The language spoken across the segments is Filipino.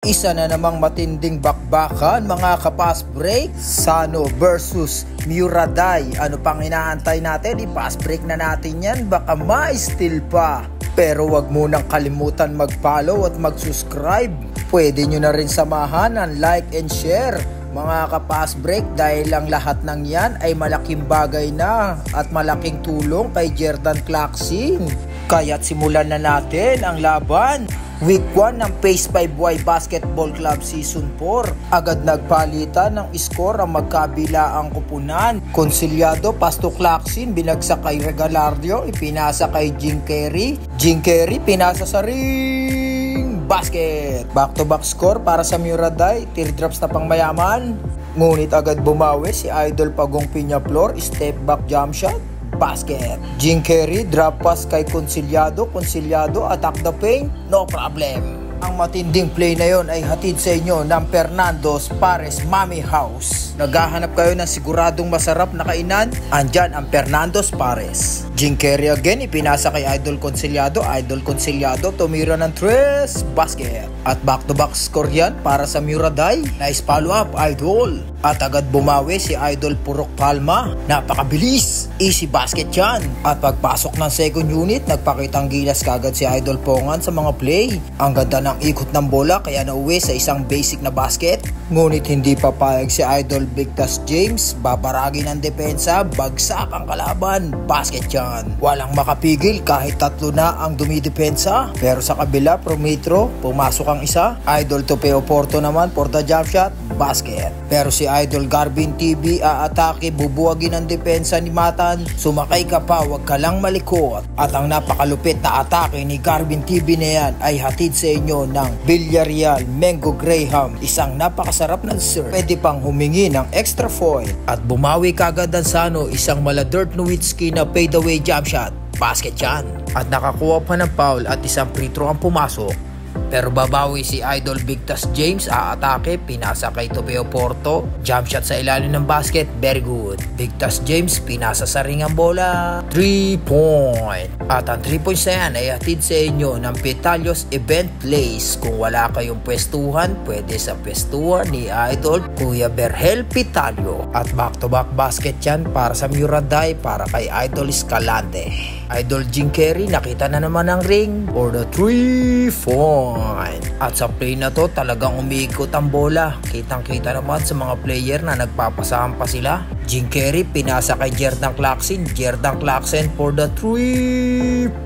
Isa na namang matinding bakbakan mga ka-fast break. Sano versus Muraday. Ano pang inaantay natin? I-fast break na natin yan. Baka ma-steal pa. Pero wag munang kalimutan mag-follow at mag-subscribe. Pwede nyo na rin samahan ang like and share mga ka-fast break dahil ang lahat ng yan ay malaking bagay na at malaking tulong kay Jordan Clarkson. Kaya't simulan na natin ang laban. Week 1 ng Phase 5Y Basketball Club Season 4. Agad nagpalitan ng score ang magkabilaang kupunan. Konsilyado, Pasto Clarkson, binagsak kay Regalardo, ipinasa kay Jim Carey. Jim Carey, pinasa sa ring. Basket! Back-to-back score para sa Muraday. Teardrops na pang mayaman. Ngunit agad bumawi si Idol Pagong Piñaflor. Step back jump shot. Basket. Jim Carey, drop pass kay Konsilyado. Konsilyado, attack the paint. No problem. Ang matinding play na yon ay hatid sa inyo ng Fernando's Pares Mami House. Naghahanap kayo ng siguradong masarap na kainan? Andyan ang Fernando's Pares. Jim Carey again, ipinasa kay Idol Konsilyado. Idol Konsilyado, tumira ng 3. Basket. At back-to-back score yan para sa Muraday. Nice follow-up, Idol. At agad bumawi si Idol Purok Palma. Napakabilis. Easy basket yan. At pagpasok ng second unit, nagpakitang gilas kagad si Idol Pongan sa mga play. Ang ganda ng ikot ng bola kaya nauwi sa isang basic na basket. Ngunit hindi papayag si Idol Victas James. Babaragin ang depensa. Bagsak ang kalaban. Basket yan. Walang makapigil kahit tatlo na ang dumidepensa. Pero sa kabila, Prometro, pumasok ang isa. Idol Topeo Porto naman for the jump shot. Basket. Pero si Idol Garvin TV aatake, bubuwagin ang depensa ni Matan. Sumakay ka pa, wag ka lang malikot. At ang napakalupit na atake ni Garvin TV na yan ay hatid sa inyo ng Villarreal Mengo Graham. Isang napakasarap na serve. Pwede pang humingi ng extra foil. At bumawi kagad ang Sano, isang mala Dirk Nowitzki na fade away jump shot. Basket yan. At nakakuha pa ng foul at isang free throw ang pumasok. Pero babawi si Idol Victas James, aatake, pinasa kay Topeo Porto, jump shot sa ilalim ng basket, very good. Victas James, pinasa sa ring ang bola, 3-point. At ang 3 points na yan ay hatid sa inyo ng Petalios Event Place. Kung wala kayong pwestuhan, pwede sa pwestuhan ni Idol Kuya Berhel Petalio. At back-to-back basket yan para sa Muraday, para kay Idol Escalante. Idol Jim Carey, nakita na naman ang ring for the 3-point. At sa play na to, talagang umiikot ang bola. Kitang-kita naman sa mga player na nagpapasahan pa sila. Jim Carey, pinasa kay Jordan Clarkson. Jordan Clarkson for the 3-point.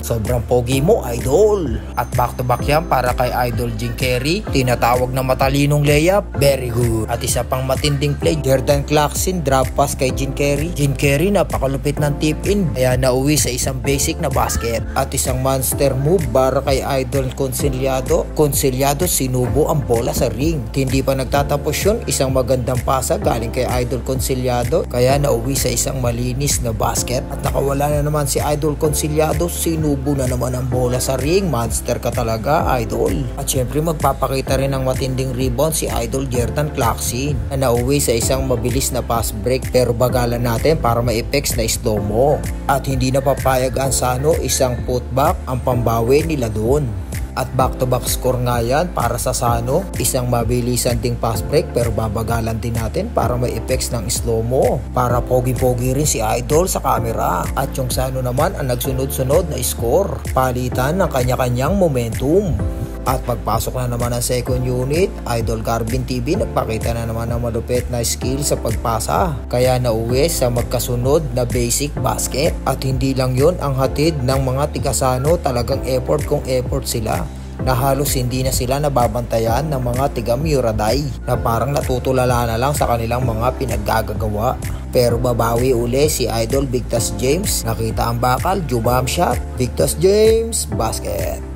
Sobrang pogi mo, Idol. At back-to-back yan para kay Idol Jim Carey. Tinatawag na matalinong layup. Very good. At isa pang matinding play, Jordan Clarkson, drop pass kay Jim Carey. Jim Carey, napakalupit ng tip-in. Kaya nauwi sa isang basic na basket. At isang monster move para kay Idol Konsilyado. Konsilyado, sinubo ang bola sa ring. Hindi pa nagtatapos yun, isang magandang pasa galing kay Idol Konsilyado. Kaya nauwi sa isang malinis na basket. At nakawala na naman si Idol Konsilyado. Sinubo na naman ang bola sa ring. Monster ka talaga, Idol. At syempre magpapakita rin ng matinding rebound si Idol Jordan Clarkson na nauwi sa isang mabilis na pass break. Pero bagalan natin para ma-effects na slow-mo. At hindi na papayag ang Sano, isang putback ang pambawi nila doon. At back-to-back score nga yan para sa Sano. Isang mabilisan ding pass break pero babagalan din natin para may effects ng slow-mo. Para pogi-pogi rin si Idol sa camera. At yung Sano naman ang nagsunod-sunod na score. Palitan ng kanya-kanyang momentum. At pagpasok na naman ng second unit, Idol Garvin TV nagpakita na naman ng malupit na skill sa pagpasa. Kaya nauwi sa magkasunod na basic basket. At hindi lang yon ang hatid ng mga tiga-Sano, talagang effort kung effort sila. Na halos hindi na sila nababantayan ng mga tiga Muraday na parang natutulala na lang sa kanilang mga pinaggagawa. Pero babawi uli si Idol Victas James. Nakita ang bakal, jump shot, Victas James, basket.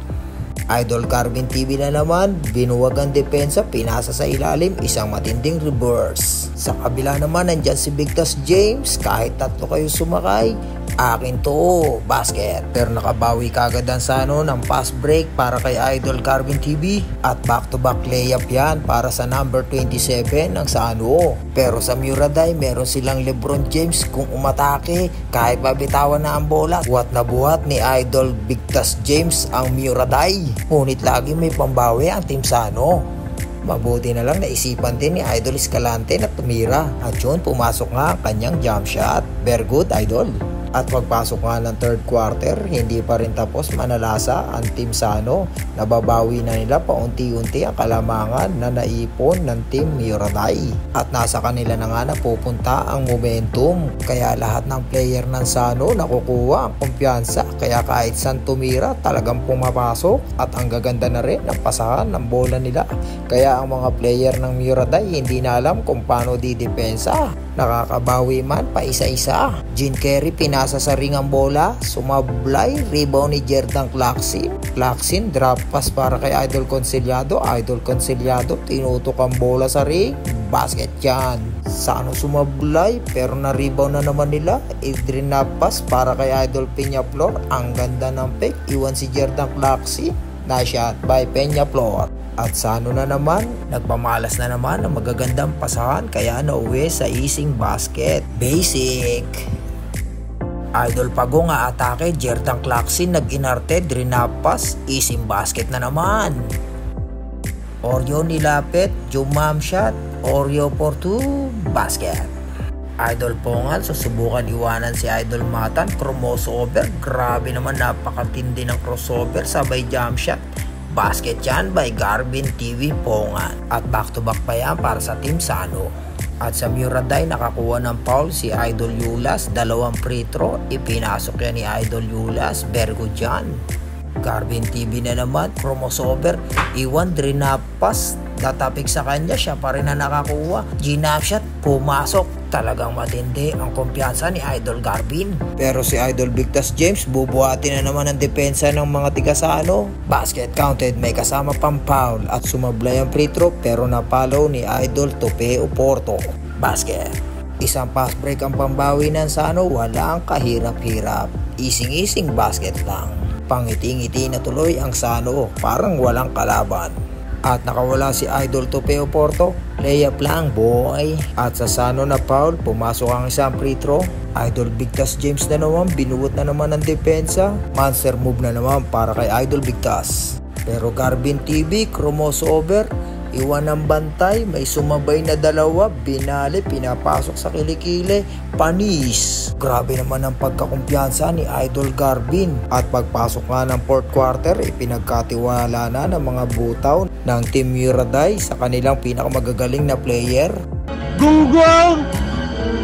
Idol Garvin TV na naman, binuwag ang depensa, pinasa sa ilalim, isang matinding reverse. Sa kabila naman nandyan si Victus James, kahit tatlo kayo sumakay, akin to, basket. Pero nakabawi kagad ang Sano ng pass break para kay Idol Garvin TV at back-to-back layup yan para sa number 27 ng Sano. Pero sa Muraday, meron silang LeBron James kung umatake kahit babitawan na ang bola. Buhat na buhat ni Idol Victus James ang Muraday. Ngunit lagi may pambawi ang Team Sano. Mabuti na lang naisipan din ni Idol Escalante na tumira at yun pumasok nga ang kanyang jump shot. Very good, Idol. At pagpasok nga ng third quarter, hindi pa rin tapos manalasa ang Team Sano. Nababawi na nila paunti-unti ang kalamangan na naipon ng Team Muraday. At nasa kanila na nga napupunta ang momentum. Kaya lahat ng player ng Sano nakukuha ang kumpiyansa. Kaya kahit saan tumira talagang pumapasok at ang gaganda na rin ng pasahan ng bola nila. Kaya ang mga player ng Muraday hindi na alam kung paano didepensa. Nakakabawi man pa isa-isa. Jean Kerry pinasa sa ring ang bola, sumablay, rebound ni Jordan Clarkson. Clarkson drop pass para kay Idol Conciliado. Idol Conciliado tinutok ang bola sa ring, basket yan. Sano sumablay pero na-rebound na naman nila. Adrian pass para kay Idol Peñaflor. Ang ganda ng pick, iwan si Jordan Clarkson. Nice shot by Peñaflor. At Sano na naman, nagpamalas na naman ng magagandang pasahan kaya nauwi sa easing basket. Basic. Idol Pagong atake, Jordan Clarkson nag-inarte, drinapas, easing basket na naman. Oreo nilapit, jump shot, Oreo for 2, basket. Idol Pongal, susubukan iwanan si Idol Matan, crossover, grabe naman napakatindi ng crossover, sabay jump shot. Basket yan by Garvin TV Pongan. At back-to-back pa yan para sa Team Sano. At sa Muraday nakakuha ng foul si Idol Yulas. 2 free throw. Ipinasok yan ni Idol Yulas. Very good yan. Garvin TV na naman. Crossover. Iwan drinapas. Datapik sa kanya. Siya pa rin na nakakuha. Ginapshot. Pumasok. Talagang matindi ang kumpiyansa ni Idol Garvin. Pero si Idol Victus James bubuhatin na naman ang depensa ng mga tiga Sano. Basket counted, may kasama pang foul at sumablay ang free throw pero napalo ni Idol Topeo Porto. Basket. Isang pass break ang pambawi ng Sano, walang kahirap-hirap. Ising-ising basket lang. Pangiti-ngiti na tuloy ang Sano, parang walang kalaban. At nakawala si Idol Topeo Porto, layup lang boy. At sa Sano na foul, pumasok ang isang free throw. Idol Victus James na naman, binuwot na naman ang depensa. Monster move na naman para kay Idol Victus. Pero Garvin TV, crossover, iwan ng bantay, may sumabay na dalawa, binali, pinapasok sa kilikili, panis. Grabe naman ang pagkakumpiyansa ni Idol Garvin. At pagpasok nga ng fourth quarter, ipinagkatiwala na ng mga butaw ng Team Muraday sa kanilang pinakamagagaling na player. Gunggong!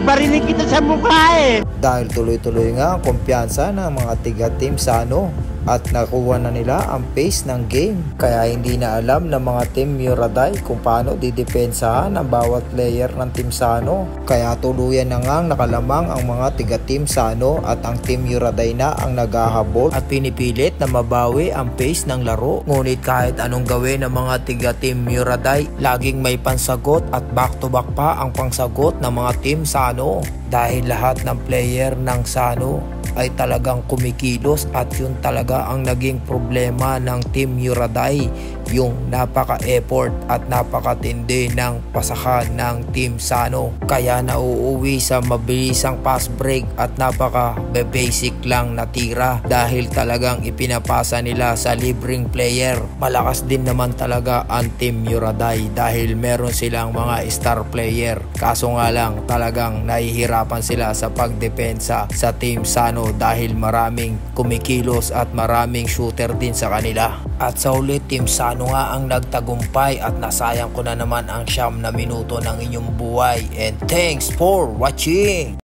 Barinig kita sa mukha eh! Dahil tuloy-tuloy nga ang kumpiyansa ng mga tiga-Team Sano at nakuha na nila ang pace ng game. Kaya hindi na alam ng mga Team Muraday kung paano didepensahan ang bawat player ng Team Sano. Kaya tuluyan na ngang nakalamang ang mga tiga-Team Sano at ang Team Muraday na ang naghahabol at pinipilit na mabawi ang pace ng laro. Ngunit kahit anong gawin ng mga tiga-Team Muraday, laging may pansagot at back-to-back pa ang pangsagot ng mga Team Sano. Dahil lahat ng player ng Sano ay talagang kumikilos at yun talaga ang naging problema ng Team Muraday, yung napaka-effort at napakatindi ng pasahan ng Team Sano. Kaya nauuwi sa mabilisang pass break at napaka-basic lang na tira dahil talagang ipinapasa nila sa libreng player. Malakas din naman talaga ang Team Muraday dahil meron silang mga star player. Kaso nga lang talagang nahihirapan sila sa pagdepensa sa Team Sano dahil maraming kumikilos at maraming shooter din sa kanila. At sa huli, Team Sano nga ang nagtagumpay at nasayang ko na naman ang 9 na minuto ng inyong buhay. And thanks for watching!